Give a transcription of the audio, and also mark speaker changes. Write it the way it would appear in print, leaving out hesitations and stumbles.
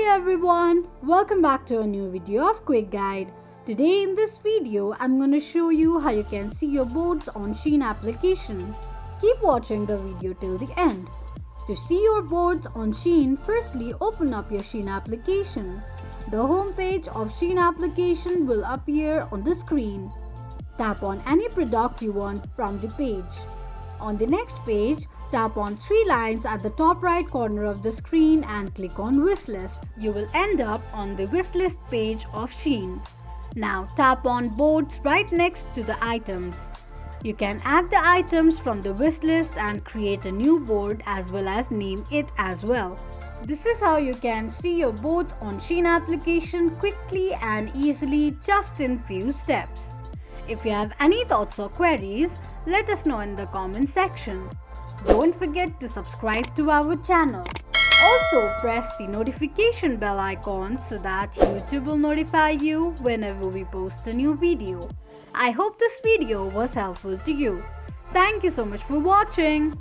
Speaker 1: everyone, welcome back to a new video of Quick Guide. Today in this video, I'm going to show you how you can see your boards on Shein application. Keep watching the video till the end. To see your boards on Shein, firstly open up your Shein application. The home page of Shein application will appear on the screen. Tap on any product you want from the page. On the next page, tap on three lines at the top right corner of the screen and click on Wishlist. You will end up on the Wishlist page of Shein. Now tap on Boards right next to the items. You can add the items from the wishlist and create a new board as well as name it as well. This is how you can see your boards on Shein application quickly and easily just in few steps. If you have any thoughts or queries, let us know in the comment section. Don't forget to subscribe to our channel. Also press the notification bell icon so that YouTube will notify you whenever we post a new video. I hope this video was helpful to you. Thank you so much for watching.